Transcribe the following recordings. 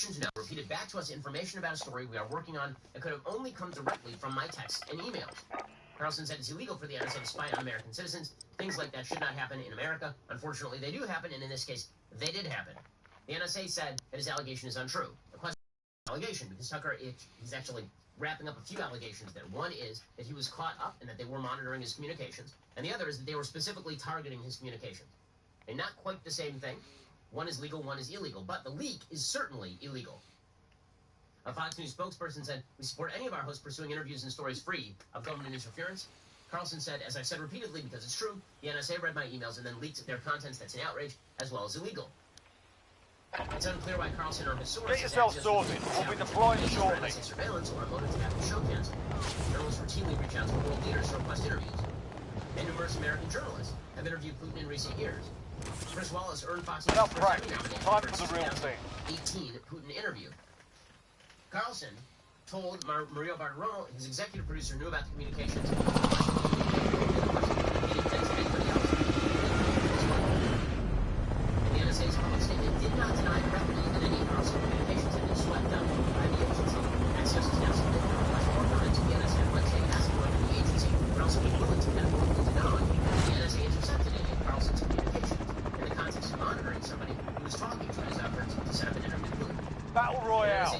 Christian Tunell repeated back to us information about a story we are working on that could have only come directly from my texts and emails. Carlson said it's illegal for the NSA to spy on American citizens. Things like that should not happen in America. Unfortunately, they do happen, and in this case, they did happen. The NSA said that his allegation is untrue. The question is allegation, because Tucker is actually wrapping up a few allegations there. One is that he was caught up and that they were monitoring his communications, and the other is that they were specifically targeting his communications. And not quite the same thing. One is legal, one is illegal, but the leak is certainly illegal. A Fox News spokesperson said, "We support any of our hosts pursuing interviews and stories free of government interference." Carlson said, "As I've said repeatedly, because it's true, the NSA read my emails and then leaked their contents. That's an outrage, as well as illegal." It's unclear why Carlson or his source get yourself sorted. We'll be deploying shortly. Surveillance or a motive to have the show canceled. Journalists routinely reach out to world leaders to request interviews. And numerous American journalists have interviewed Putin in recent years. Chris Wallace earned Fox News' enough first Emmy practice. nomination Time for for his the real thing. 2018 Putin interview. Carlson told Mario Bartiromo his executive producer knew about the communications. He didn't mention anybody else. And the NSA's public statement did not deny directly that any Carlson communications had been swept up by the agency. Axios is now submitting a request for comment to the NSA on Wednesday, asking whether the agency would also be willing to categorically deny that the NSA intercepted any of Carlson's communications in the context of monitoring somebody who was talking to his efforts to set up an interview with Putin. Battle Royale.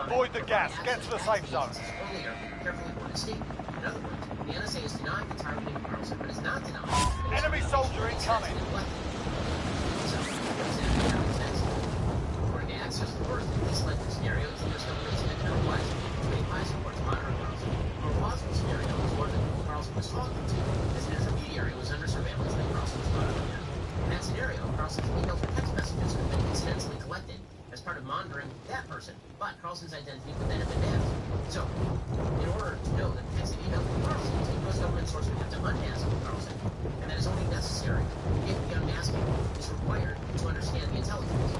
Avoid the gas. Get to the safe zone. Earlier, carefully worded statement. In other words, the NSA is denying the targeting of Carlson, but is not denying. Enemy soldier incoming. So, what exactly happens next? According to Axios, the worst and least likely scenario is the U.S. government is in a request to make high support to monitor Carlson. A more plausible scenario is one that Carlson was talking to as an intermediary was under surveillance and Carlson was caught up in that. In that scenario, Carlson's emails or text messages could have been incidentally collected as part of monitoring that person, but Carlson's identity would then have been masked. So, in order to know that the text and email from Carlson, the U.S. government source would have to unmask Carlson, and that is only necessary if the unmasking is required to understand the intelligence.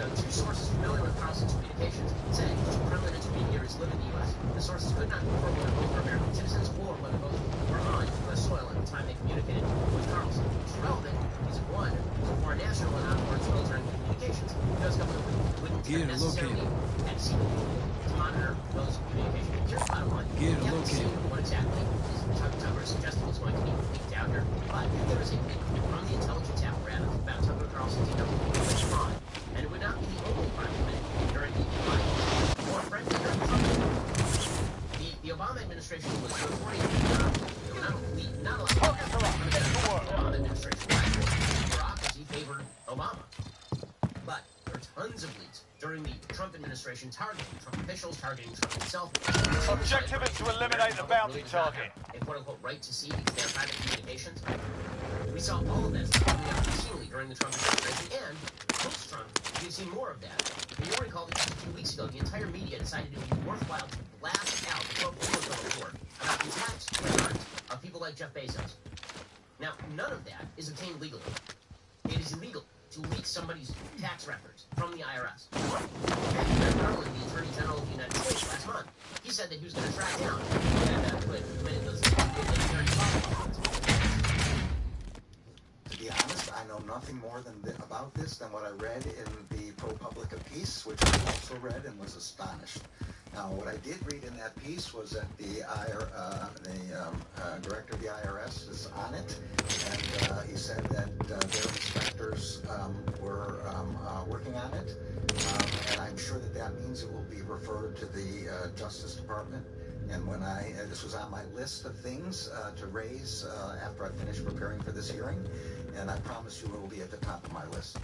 The two sources familiar with Carlson's communications said two Kremlin intermediaries live in the U.S. The sources could not confirm whether both were American citizens or whether both were on U.S. soil at the time they communicated with Carlson. Which is relevant because if one was a foreign national and on foreign soil during communications, the U.S. government wouldn't necessarily have seen to monitor those communications. Here's the bottom line. We haven't seen what exactly is Tucker suggesting is going to be leaked out here, but if there is a leak from the intelligence apparatus about Tucker Carlson's email, it's fraud. And it would not be the only crime committed during the or frankly during the Trump administration. The Obama administration was not a lot of Obama administration. Bureaucracy favored Obama. But there are tons of leaks during the Trump administration targeting Trump officials, targeting Trump himself. Objective is to eliminate the bounty target. A quote-unquote right to see because they have private communications. We saw all of that stuff coming out routinely during the Trump administration, and post-Trump, we've seen more of that. And you'll recall that just a few weeks ago, the entire media decided it would be worthwhile to blast out the Politico report about the tax returns of people like Jeff Bezos. Now, none of that is obtained legally. It is illegal to leak somebody's tax records from the IRS. Merrick Garland, the Attorney General of the United States, last month, he said that he was going to track down who had committed those To be honest, I know nothing more about this than what I read in the ProPublica piece, which I also read and was astonished. Now, what I did read in that piece was that the director of the IRS is on it, and he said that their inspectors were working on it, and I'm sure that that means it will be referred to the Justice Department. And when this was on my list of things to raise after I finished preparing for this hearing, and I promise you it will be at the top of my list.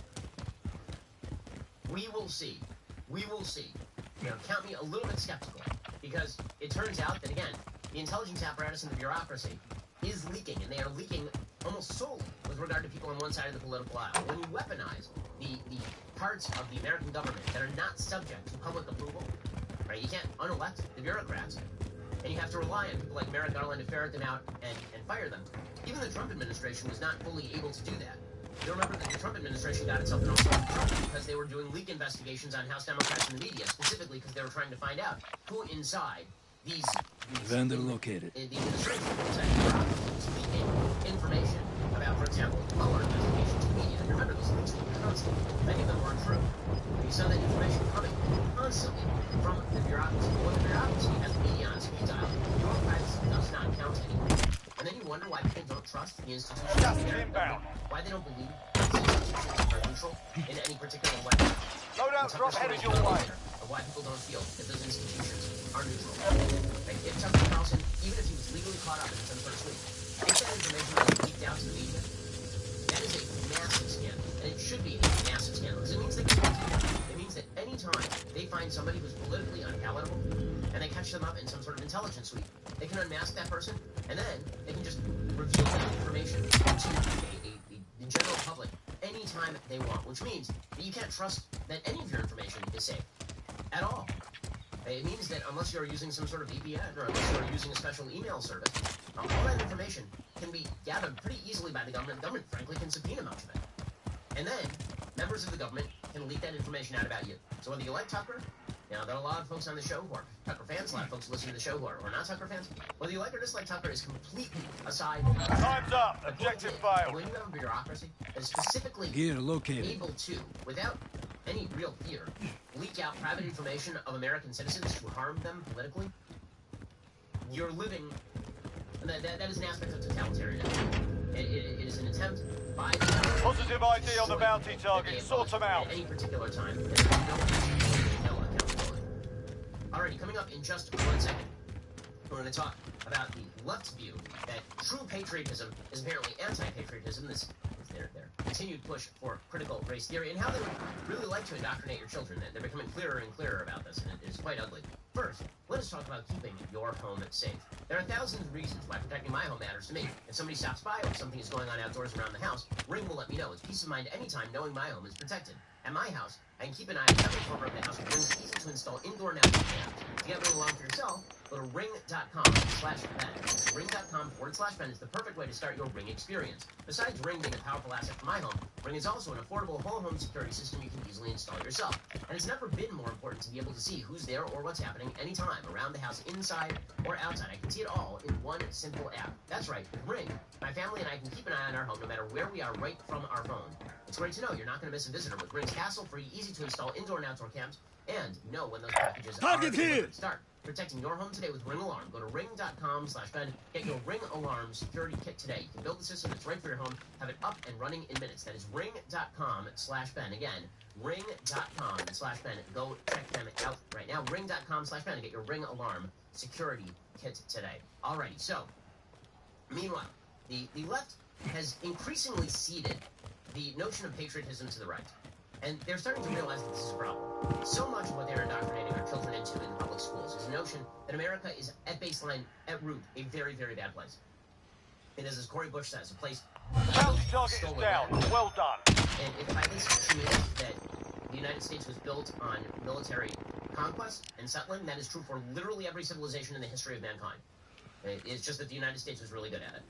We will see. We will see. You know, count me a little bit skeptical, because it turns out that, again, the intelligence apparatus and the bureaucracy is leaking, and they are leaking almost solely with regard to people on one side of the political aisle. When you weaponize the parts of the American government that are not subject to public approval, right, you can't unelect the bureaucrats, and you have to rely on people like Merrick Garland to ferret them out and fire them. Even the Trump administration was not fully able to do that. You remember that the Trump administration got itself in all sorts of trouble because they were doing leak investigations on House Democrats in the media, specifically because they were trying to find out who inside these vendor located. The administration was leaking information about, for example, Mueller investigation to the media. And remember, those leaks were constant. Many of them were untrue. You saw that information coming constantly from the bureaucracy. When the bureaucracy has the media on speed dial, your privacy does not count anymore. And then you wonder why people don't trust the institutions of their government, why they don't believe these institutions are neutral in any particular way. Loadout drop headed your way. Or why people don't feel that those institutions are neutral. Like if Tucker Carlson, even if he was legally caught up in some sort of sweep, if that information was leaked out to the media, that is a massive scandal. And it should be a massive scandal, because it means they can it means that any time they find somebody who's politically unpalatable, and they catch them up in some sort of intelligence sweep, they can unmask that person, and then they can just reveal that information to the general public anytime they want, which means that you can't trust that any of your information is safe at all. It means that unless you're using some sort of VPN or unless you're using a special email service, all that information can be gathered pretty easily by the government. The government, frankly, can subpoena much of it. And then members of the government can leak that information out about you. So whether you like Tucker, now, there are a lot of folks on the show who are Tucker fans, a lot of folks who listen to the show who are not Tucker fans. Whether you like or dislike Tucker is completely aside. Time's up. Objective failed. When you have a bureaucracy that is specifically able to, without any real fear, leak out private information of American citizens to harm them politically, you're living... That is an aspect of totalitarianism. It is an attempt by... Positive ID on the bounty target. Sort them out. At any particular time. Alrighty, coming up in just 1 second, we're going to talk about the left's view that true patriotism is apparently anti-patriotism, this their continued push for critical race theory, and how they would really like to indoctrinate your children. They're becoming clearer and clearer about this, and it is quite ugly. First, let us talk about keeping your home safe. There are thousands of reasons why protecting my home matters to me. If somebody stops by or if something is going on outdoors around the house, Ring will let me know. It's peace of mind anytime knowing my home is protected. At my house, I can keep an eye on every corner of the house. Ring's easy to install indoor and outdoor cams. To get Ring Alarm for yourself, go to ring.com/Ben. Ring.com/Ben is the perfect way to start your Ring experience. Besides Ring being a powerful asset for my home, Ring is also an affordable whole home security system you can easily install yourself. And it's never been more important to be able to see who's there or what's happening anytime, around the house, inside or outside. I can see it all in one simple app. That's right, with Ring, my family and I can keep an eye on our home no matter where we are right from our phone. It's great to know you're not going to miss a visitor with Ring's hassle-free, easy-to-install indoor and outdoor cams, and know when those packages are delivered. Start protecting your home today with Ring Alarm. Go to ring.com/Ben. Get your Ring Alarm security kit today. You can build the system that's right for your home, have it up and running in minutes. That is ring.com/Ben. Again, ring.com/Ben. Go check them out right now. Ring.com/Ben and get your Ring Alarm security kit today. Alrighty, so, meanwhile, the left has increasingly ceded the notion of patriotism to the right. And they're starting to realize that this is a problem. So much of what they're indoctrinating our children into in public schools is a notion that America is, at baseline, at root, a very, very bad place. It is, as Cory Bush says, a place... Bounty target is down. Well done. And if by this she means that the United States was built on military conquest and settling, that is true for literally every civilization in the history of mankind. It's just that the United States was really good at it.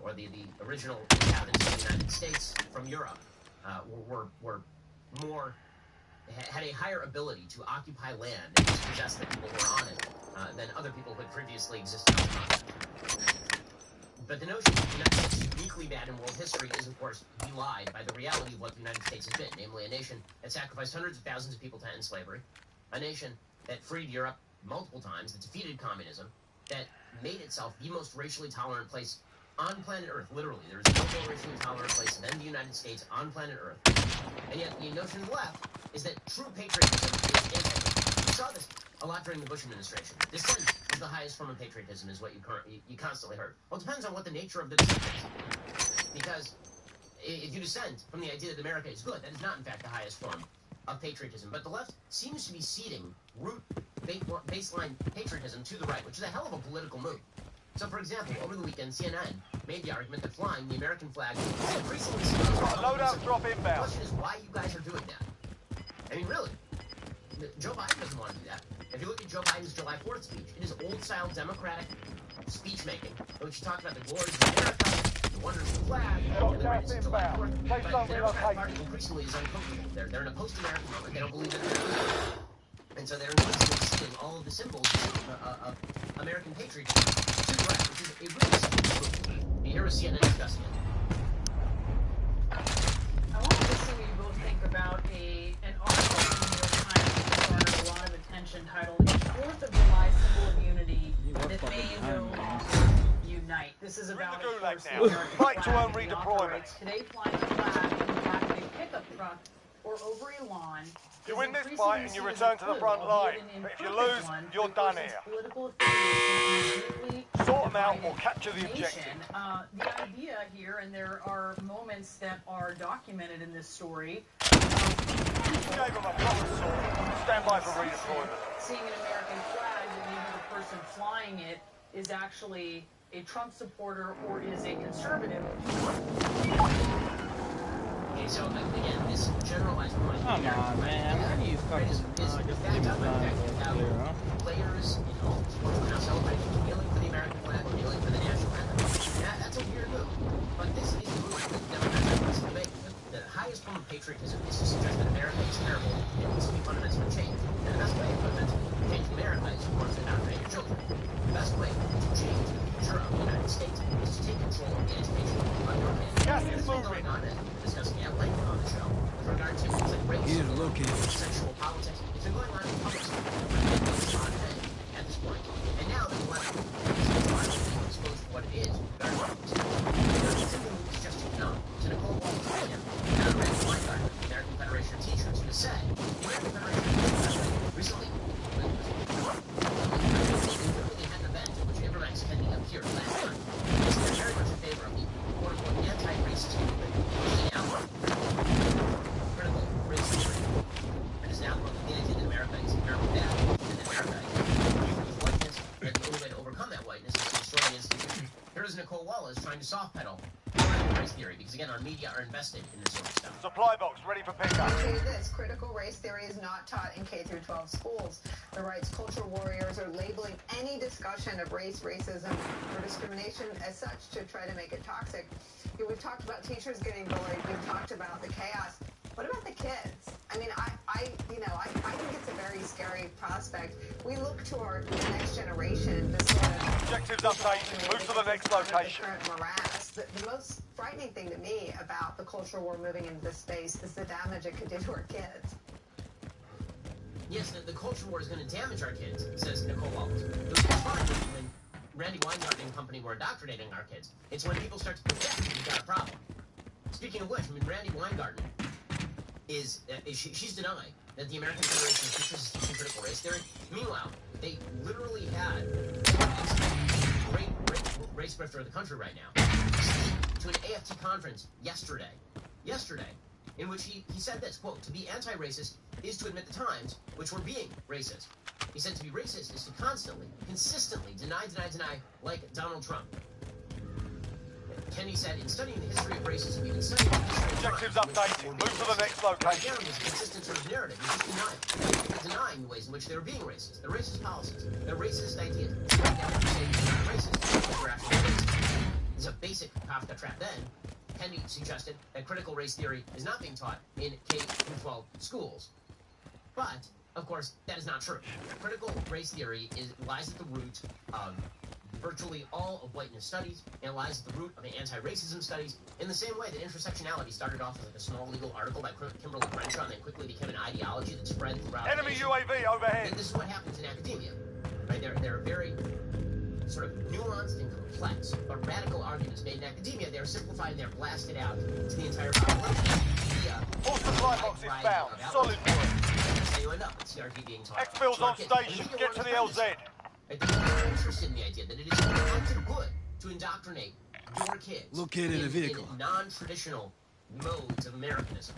Or the original inhabitants of the United States from Europe were more, had a higher ability to occupy land and dispossess the people who were on it than other people who had previously existed on the continent. But the notion that the United States is uniquely bad in world history is, of course, belied by the reality of what the United States has been, namely a nation that sacrificed hundreds of thousands of people to end slavery, a nation that freed Europe multiple times, that defeated communism, that made itself the most racially tolerant place on planet Earth. Literally, there is no more racially tolerant place than the United States on planet Earth. And yet, the notion of the left is that true patriotism is anti-patriotism. We saw this a lot during the Bush administration. Dissent is the highest form of patriotism, is what you constantly heard. Well, it depends on what the nature of the dissent is. Because if you dissent from the idea that America is good, that is not, in fact, the highest form of patriotism. But the left seems to be ceding root baseline patriotism to the right, which is a hell of a political move. So, for example, over the weekend, CNN made the argument that flying the American flag is increasingly seen as a loadout drop inbound. The question is why you guys are doing that. I mean, really, Joe Biden doesn't want to do that. If you look at Joe Biden's July 4th speech, it is old-style Democratic speech-making, in which he talked about the glories of America, the wonders of the flag, and the greatness of July 4th. But the Democratic Party increasingly is uncomfortable. They're in a post-American moment. They don't believe in America. And so they're increasingly seeing all of the symbols of American patriotism to the right, which is a really simple move. You hear CNN discussing it. think about an article in the New York Times that garnered a lot of attention titled "A Fourth of July Symbol of Unity That May No Longer Unite." This is about, of course, the American Right to own flag and the redeployment. authorities today flying the flag in the back of a pickup truck or over a lawn. You win this fight and you return to the front line. But if you lose, you're done here. Sort them out or capture the objective. The idea here, and there are moments that are documented in this story. You gave them a proper sword. Stand by for redeployment. Seeing an American flag, and maybe the person flying it is actually a Trump supporter or is a conservative. Okay, so again, this generalized point. Come on, man. How do you fucking players, you know, sports are now celebrating, kneeling for the American flag, kneeling for the national anthem. That's a weird move. But this is the move that Democrats are debate. The highest form of patriotism is to suggest that America is terrible and needs to be fundamentally changed. And the best way to fundamentally change America is, of course, to indoctrinate your children. The best way to change the future of the United States is to take control of the education on your hand. Yes, it's going on, and we're discussing at length on the show with regard to things like race, sexual politics. It's been going on in public school at this point. And now the left is exposed to what it is. It's just too young. To Nicole Waltz, now Randy Weingarten, the American Federation of Teachers, who said the American Federation of Teachers recently had an event in which Abramax Kennedy appeared last time. They're very much in favor of the quote-unquote anti-racist movement, which is now critical race theory. And is now the idea that America is inherently bad, and that America is whiteness, and the only way to overcome that whiteness is to destroy the institution. Here is Nicole Wallace trying to soft pedal race theory, because again, our media are invested in this sort of stuff. Supply box ready for pickup. I'll tell you this, critical race theory is not taught in K through 12 schools. The rights culture warriors are labeling any discussion of race, racism, or discrimination as such to try to make it toxic. You know, we've talked about teachers getting bullied. We've talked about the chaos. What about the kids? I mean, I think it's a very scary prospect. We look to our next generation to sort of... Objectives updated. Move to the next location. The current morass. The most frightening thing to me about the culture war moving into this space is the damage it could do to our kids. Yes, the culture war is going to damage our kids, says Nicole Wallace. It was fine when Randy Weingarten and company were indoctrinating our kids. It's when people start to forget that we've got a problem. Speaking of which, I mean, Randy Weingarten she's denying that the American Federation of Teachers is teaching critical race theory. Meanwhile, they literally had a great race grifter of the country right now to an AFT conference yesterday, in which he said this, quote, "To be anti-racist is to admit the times which we're being racist." He said to be racist is to constantly, consistently deny, like Donald Trump. Kennedy said, in studying the history of racism, we've been studying the history of Objectives updated. Move to the next location. Again, this consistent sort of narrative. You're denying the ways in which they were being racist. The racist policies. The racist ideas. Right now, when you say you're not racist, you're actually racist. There's a basic Kafka trap then. Kennedy suggested that critical race theory is not being taught in K-12 schools. But, of course, that is not true. Critical race theory lies at the root of virtually all of whiteness studies, and lies at the root of the anti-racism studies, in the same way that intersectionality started off as like a small legal article by Kimberly Crenshaw and then quickly became an ideology that spread throughout Enemy UAV overhead. And this is what happens in academia, right? They're very sort of nuanced and complex, but radical arguments made in academia, they're simplified and they're blasted out to the entire population. All supply box is found. Solid work. That's how you end up with CRT being taught. X-Bill's on station. Get to the LZ. They're interested in the idea that it is active good to indoctrinate your kids in non-traditional modes of Americanism.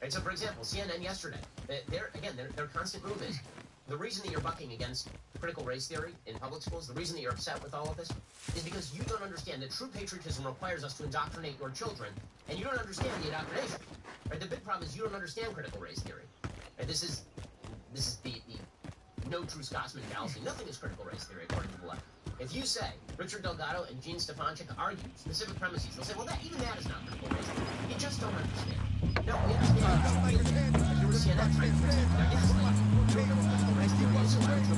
Right, so, for example, CNN yesterday, their constant move is, the reason that you're bucking against critical race theory in public schools, the reason that you're upset with all of this, is because you don't understand that true patriotism requires us to indoctrinate your children, and you don't understand the indoctrination. Right, the big problem is you don't understand critical race theory. Right, this is the no true Scotsman fallacy. Nothing is critical race theory, according to the left. If you say Richard Delgado and Gene Stefanchik argue specific premises, they'll say, well, even that is not critical race theory. You just don't understand. No, we understand. If you were CNN trying to pretend they're gaslighting, critical race theory is so hard to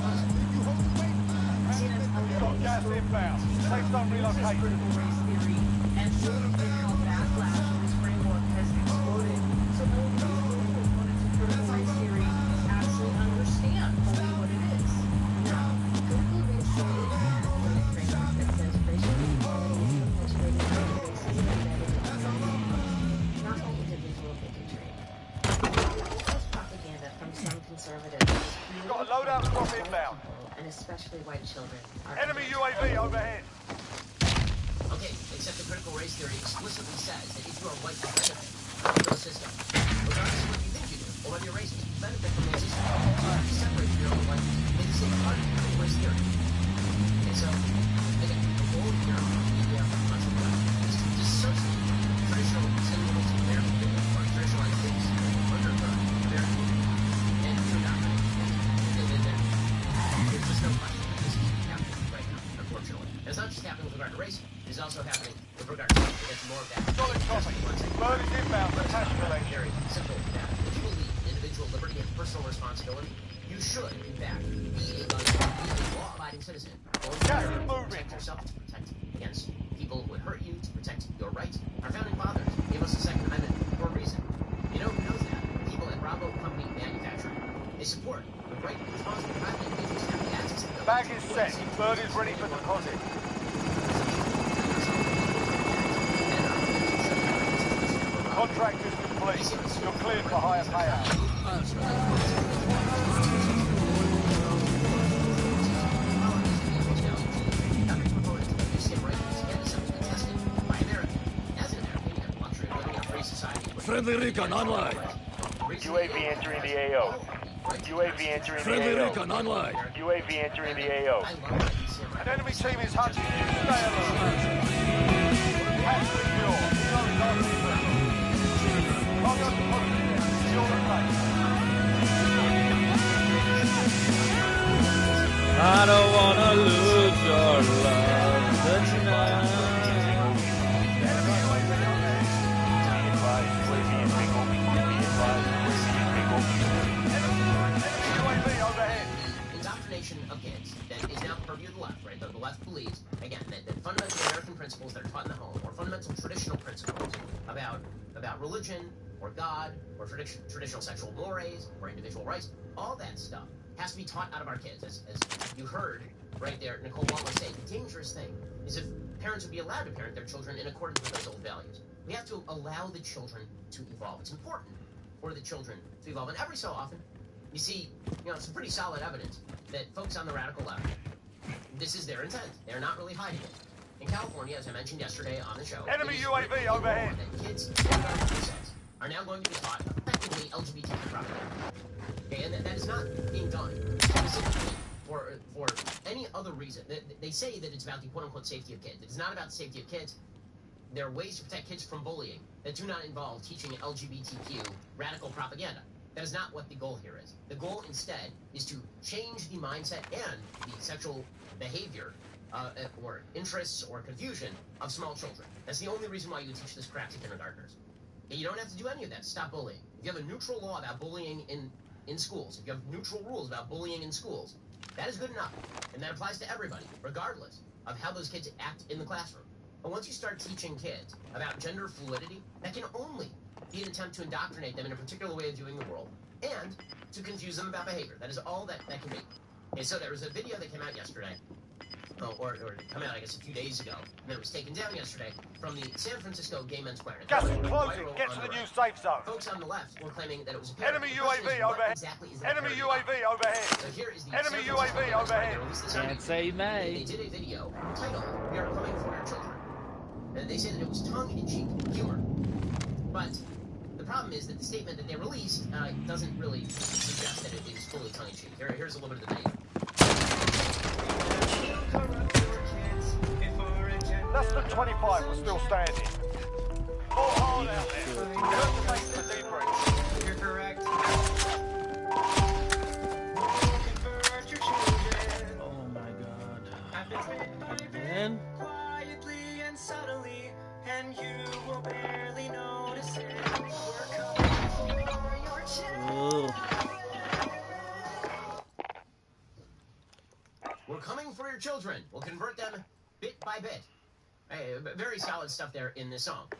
Got gas inbound. Safe zone relocation. Critical race theory and show how backlash of this framework has exploded. So especially white children, are Enemy UAV overhead. Okay, except the critical race theory explicitly says that if you are white, you benefit from the system. Regardless of what you think you do, or whether you're racist, you benefit from the system. So you have to separate your own life. It is a part of the critical race theory. Okay, so, again, the goal here on the media is to dissociate traditional symbols of American people, or traditional ideas, underground American people, and do not there's just no question that this is happening right now, unfortunately. And it's not just happening with regard to race, it's also happening with regard to race. We'll get more of that. Solid copy. Bird is inbound. Attach collection. Very simple that if you believe in individual liberty and personal responsibility, you should, in fact, be a law-abiding citizen. Gas is moving. Protect yourself, to protect against people who would hurt you, to protect your rights. Our founding fathers gave us the Second Amendment for a reason. You know who knows that? People at Bravo Company Manufacturing. They support the right and responsible private individuals to have the access to the Bag is set. Bird is ready for deposit. Contract is complete. You're cleared for higher payout. Friendly recon online. UAV entering the AO. UAV entering the Friendly AO. recon online. UAV entering the AO. An enemy team is hunting you. Stay alert. Catch secure. Cargo positive. Secure the place. I don't wanna lose your love tonight. Indoctrination of kids that is now the purview of the left, right? The left believes, again, that fundamental American principles that are taught in the home, or fundamental traditional principles about religion, or God, or traditional sexual mores, or individual rights, all that stuff has to be taught out of our kids. As you heard right there, Nicole Wallace say, the dangerous thing is if parents would be allowed to parent their children in accordance with those old values. We have to allow the children to evolve. It's important for the children to evolve. And every so often, you see, some pretty solid evidence that folks on the radical left, this is their intent. They're not really hiding it. In California, as I mentioned yesterday on the show, enemy UAV overhead. That kids in our presets are now going to be taught effectively LGBTQ propaganda. Okay, and that is not being done specifically for any other reason. They say that it's about the quote-unquote safety of kids. It is not about the safety of kids. There are ways to protect kids from bullying that do not involve teaching LGBTQ radical propaganda. That is not what the goal here is. The goal instead is to change the mindset and the sexual behavior or interests or confusion of small children. That's the only reason why you teach this crap to kindergartners. And you don't have to do any of that to stop bullying. If you have a neutral law about bullying in schools, if you have neutral rules about bullying in schools, that is good enough. And that applies to everybody, regardless of how those kids act in the classroom. But once you start teaching kids about gender fluidity, that can only be an attempt to indoctrinate them in a particular way of viewing the world and to confuse them about behavior. That is all that can be. Okay, so there was a video that came out yesterday, or come out, I guess, a few days ago, and then it was taken down yesterday from the San Francisco Gay Men's Choir. Gas is closing. Get to the new safe zone. Folks on the left were claiming that it was a enemy UAV overhead. Exactly is that enemy UAV overhead. So here is the enemy UAV overhead. Can't say may. They did a video titled "We Are Coming for Your Children," and they said that it was tongue-in-cheek humor. But the problem is that the statement that they released doesn't really suggest that it is fully tongue-in-cheek. Here's a little bit of the video. Less than 25 was still standing. More hard out there. Turn to base for debrief. You're correct. Oh my god. Again? Quietly and subtly, and you will barely notice it. We're coming for your children. We're coming for your children. We'll convert them bit by bit. Hey, very solid stuff there in this song.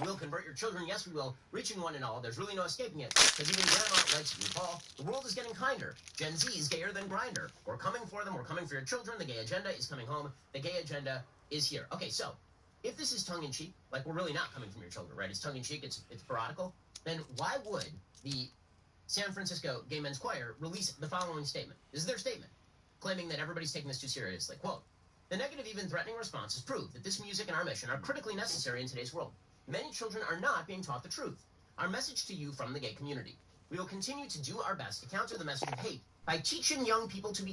We'll convert your children, yes we will, reaching one and all. There's really no escaping it, because even Grandma likes RuPaul. The world is getting kinder. Gen Z is gayer than Grindr. We're coming for them, we're coming for your children. The gay agenda is coming home. The gay agenda is here. Okay, so, if this is tongue-in-cheek, like we're really not coming from your children, right? It's tongue-in-cheek, it's parodical, then why would the San Francisco Gay Men's Choir release the following statement? This is their statement. claiming that everybody's taking this too seriously. Quote, the negative, even threatening responses prove that this music and our mission are critically necessary in today's world. Many children are not being taught the truth. Our message to you from the gay community. We will continue to do our best to counter the message of hate by teaching young people to be